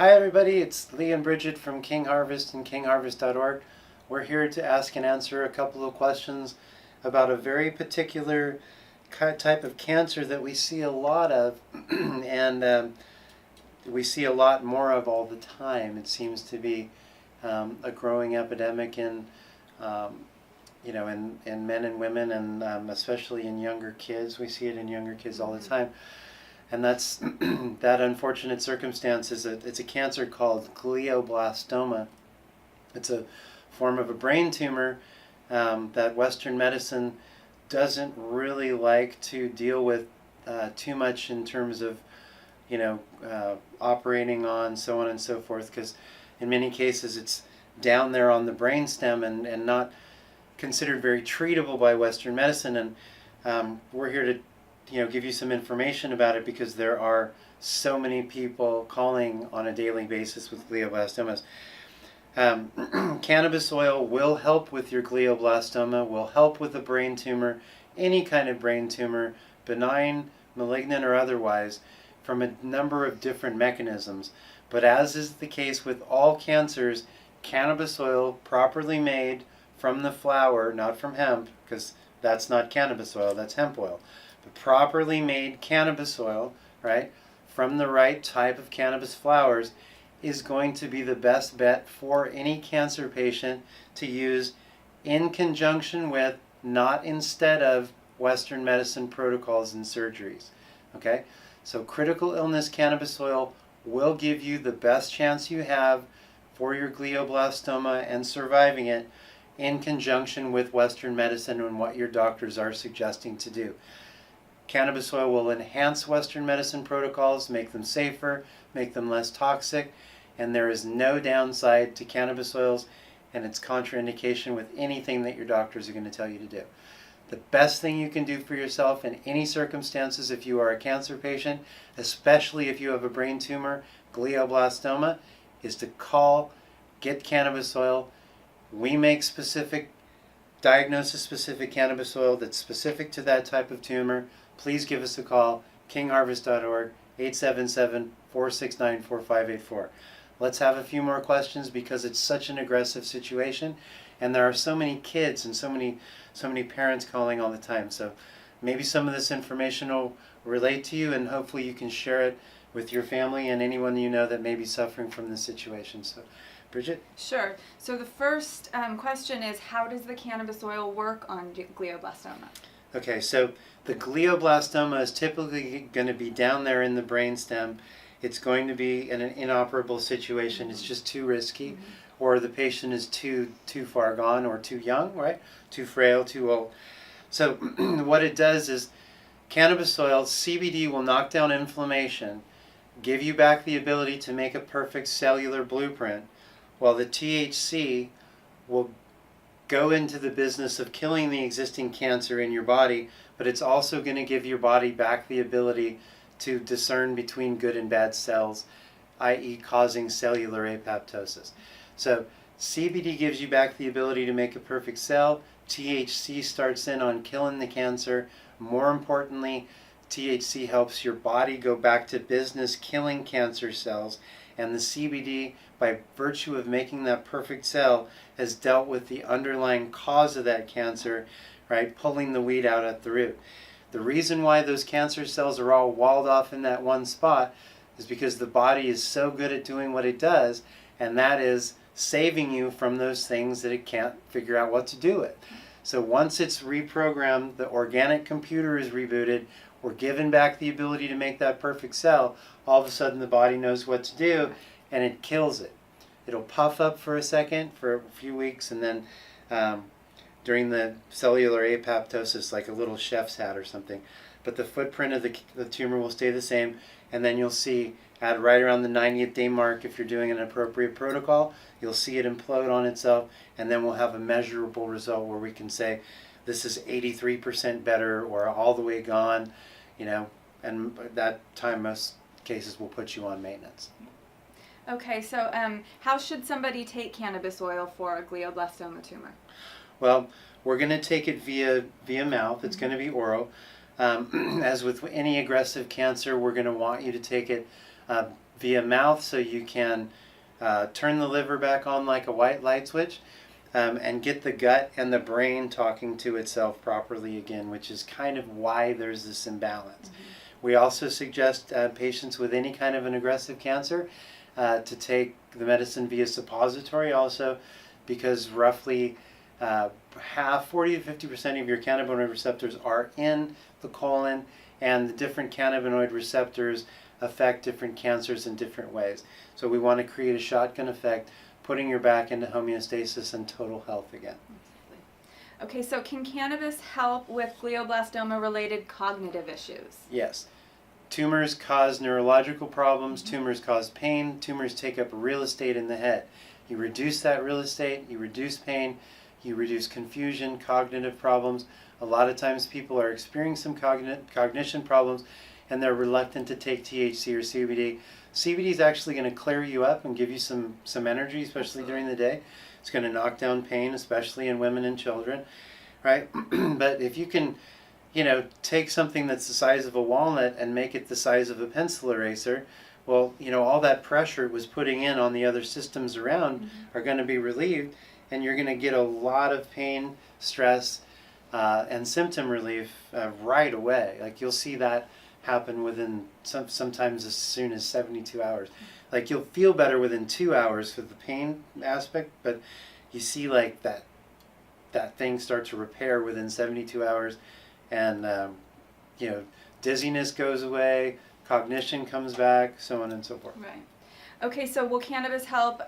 Hi everybody, it's Lee and Bridget from King Harvest and kingharvest.org. We're here to ask and answer a couple of questions about a very particular type of cancer that we see a lot of and we see a lot more of all the time. It seems to be a growing epidemic um, in men and women, and especially in younger kids. We see it in younger kids all the time. And that's that unfortunate circumstance is it's a cancer called glioblastoma. It's a form of a brain tumor that Western medicine doesn't really like to deal with too much in terms of, operating on, so on and so forth, because in many cases it's down there on the brainstem and not considered very treatable by Western medicine. And we're here to give you some information about it because there are so many people calling on a daily basis with glioblastomas. Cannabis oil will help with your glioblastoma, will help with a brain tumor, any kind of brain tumor, benign, malignant, or otherwise, from a number of different mechanisms. But as is the case with all cancers, cannabis oil properly made from the flower, not from hemp, because that's not cannabis oil, that's hemp oil. But properly made cannabis oil, right, from the right type of cannabis flowers is going to be the best bet for any cancer patient to use in conjunction with, not instead of, Western medicine protocols and surgeries. Okay? So critical illness cannabis oil will give you the best chance you have for your glioblastoma and surviving it in conjunction with Western medicine and what your doctors are suggesting to do. Cannabis oil will enhance Western medicine protocols, make them safer, make them less toxic, and there is no downside to cannabis oils and its contraindication with anything that your doctors are going to tell you to do. The best thing you can do for yourself in any circumstances if you are a cancer patient, especially if you have a brain tumor, glioblastoma, is to call, get cannabis oil. We make diagnosis-specific cannabis oil that's specific to that type of tumor. Please give us a call, kingharvest.org, 877-469-4584. Let's have a few more questions because it's such an aggressive situation, and there are so many kids and so many parents calling all the time. So maybe some of this information will relate to you, and hopefully you can share it with your family and anyone you know that may be suffering from this situation. So, Bridget? Sure. So the first question is, how does the cannabis oil work on glioblastoma? Okay, so the glioblastoma is typically going to be down there in the brainstem. It's going to be in an inoperable situation. It's just too risky, or the patient is too far gone, or too young, right? Too frail, too old. So what it does is cannabis oil, CBD, will knock down inflammation, give you back the ability to make a perfect cellular blueprint, while the THC will go into the business of killing the existing cancer in your body, but it's also going to give your body back the ability to discern between good and bad cells, i.e. causing cellular apoptosis. So CBD gives you back the ability to make a perfect cell. THC starts in on killing the cancer. More importantly, THC helps your body go back to business killing cancer cells, and the CBD, by virtue of making that perfect cell, has dealt with the underlying cause of that cancer, right, pulling the weed out at the root. The reason why those cancer cells are all walled off in that one spot is because the body is so good at doing what it does, and that is saving you from those things that it can't figure out what to do with. So once it's reprogrammed, the organic computer is rebooted, we're given back the ability to make that perfect cell, all of a sudden the body knows what to do, and it kills it. It'll puff up for a second, for a few weeks, and then during the cellular apoptosis, like a little chef's hat or something. But the footprint of the tumor will stay the same, and then you'll see at right around the 90th day mark, if you're doing an appropriate protocol, you'll see it implode on itself, and then we'll have a measurable result where we can say, this is 83% better, or all the way gone, and that time most cases will put you on maintenance. Okay, so how should somebody take cannabis oil for a glioblastoma tumor? Well, we're going to take it via mouth. It's going to be oral. As with any aggressive cancer, we're going to want you to take it via mouth, so you can turn the liver back on like a white light switch, and get the gut and the brain talking to itself properly again, which is kind of why there's this imbalance. We also suggest patients with any kind of an aggressive cancer to take the medicine via suppository also, because roughly 40 to 50% of your cannabinoid receptors are in the colon, and the different cannabinoid receptors affect different cancers in different ways. So we want to create a shotgun effect, putting your back into homeostasis and total health again. Okay, so can cannabis help with glioblastoma-related cognitive issues? Yes. Tumors cause neurological problems, tumors cause pain, tumors take up real estate in the head. You reduce that real estate, you reduce pain, you reduce confusion, cognitive problems. A lot of times people are experiencing some cognition problems, and they're reluctant to take THC or CBD. CBD is actually going to clear you up and give you some energy, especially during the day. It's going to knock down pain, especially in women and children, right? But if you can, take something that's the size of a walnut and make it the size of a pencil eraser, well, all that pressure it was putting in on the other systems around are going to be relieved, and you're going to get a lot of pain, stress, and symptom relief right away. Like, you'll see that happen within sometimes as soon as 72 hours. Like, you'll feel better within 2 hours for the pain aspect, but you see like that thing start to repair within 72 hours, and dizziness goes away, cognition comes back, so on and so forth. Right. Okay, so will cannabis help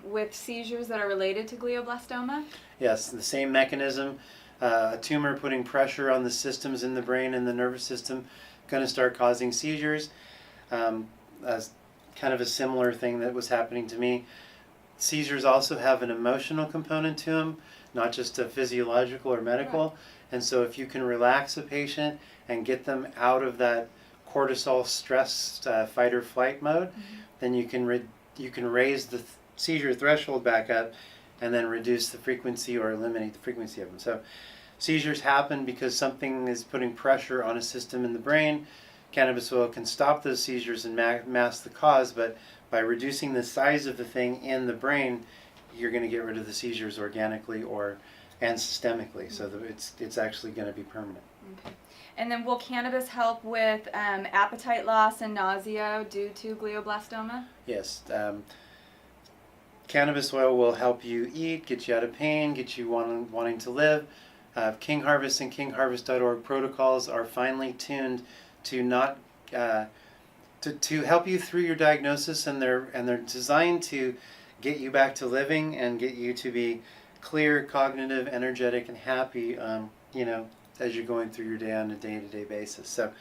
with seizures that are related to glioblastoma? Yes, the same mechanism. A tumor putting pressure on the systems in the brain and the nervous system going to start causing seizures. As kind of a similar thing that was happening to me. Seizures also have an emotional component to them, not just a physiological or medical. Right. And so if you can relax a patient and get them out of that cortisol stress fight or flight mode, then you can raise the seizure threshold back up, and then reduce the frequency or eliminate the frequency of them. So seizures happen because something is putting pressure on a system in the brain. Cannabis oil can stop those seizures and mask the cause, but by reducing the size of the thing in the brain, you're going to get rid of the seizures organically and systemically, so that it's actually going to be permanent. Okay. And then will cannabis help with appetite loss and nausea due to glioblastoma? Yes. Cannabis oil will help you eat, get you out of pain, get you wanting to live. King Harvest and KingHarvest.org protocols are finely tuned to not to help you through your diagnosis, and they're designed to get you back to living and get you to be clear, cognitive, energetic, and happy. As you're going through your day on a day-to-day basis. So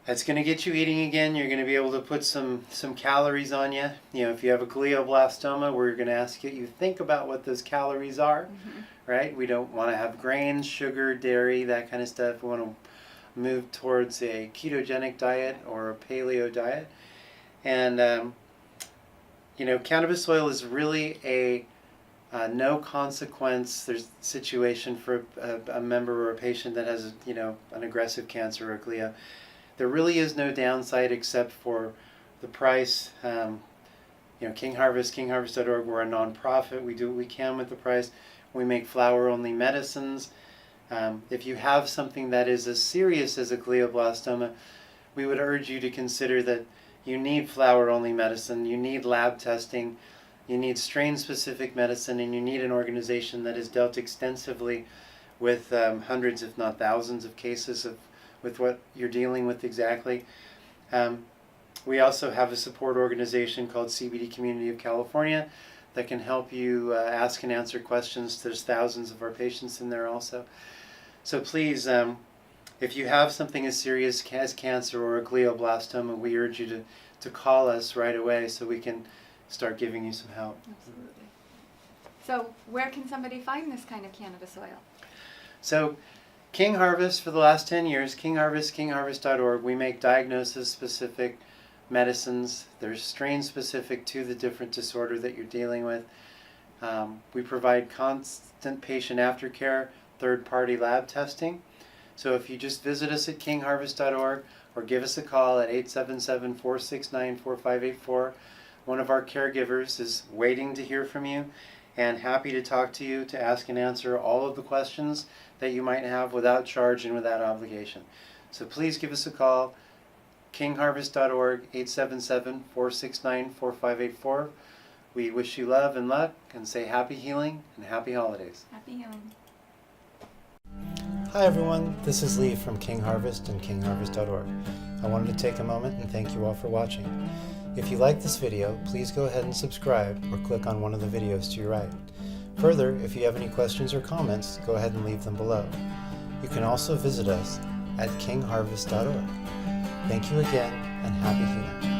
that's going to get you eating again. You're going to be able to put some calories on you. If you have a glioblastoma, we're going to ask you think about what those calories are, right? We don't want to have grains, sugar, dairy, that kind of stuff. We want to move towards a ketogenic diet or a paleo diet. And, cannabis oil is really a no consequence. There's a situation for a member or a patient that has an aggressive cancer or glio. There really is no downside except for the price. King Harvest, KingHarvest.org, we're a nonprofit. We do what we can with the price. We make flower-only medicines. If you have something that is as serious as a glioblastoma, we would urge you to consider that you need flower-only medicine, you need lab testing, you need strain-specific medicine, and you need an organization that has dealt extensively with hundreds, if not thousands, of cases with what you're dealing with exactly. We also have a support organization called CBD Community of California that can help you ask and answer questions. There's thousands of our patients in there also. So please, if you have something as serious as cancer or a glioblastoma, we urge you to call us right away so we can start giving you some help. Absolutely. So where can somebody find this kind of cannabis oil? So King Harvest, for the last 10 years, King Harvest, KingHarvest.org, we make diagnosis-specific medicines. They're strain-specific to the different disorder that you're dealing with. We provide constant patient aftercare, third-party lab testing. So if you just visit us at kingharvest.org or give us a call at 877-469-4584, one of our caregivers is waiting to hear from you and happy to talk to you, to ask and answer all of the questions that you might have without charge and without obligation. So please give us a call, kingharvest.org, 877-469-4584. We wish you love and luck and say happy healing and happy holidays. Happy healing. Hi everyone, this is Lee from King Harvest and kingharvest.org. I wanted to take a moment and thank you all for watching. If you like this video, please go ahead and subscribe or click on one of the videos to your right. Further, if you have any questions or comments, go ahead and leave them below. You can also visit us at kingharvest.org. Thank you again and happy healing.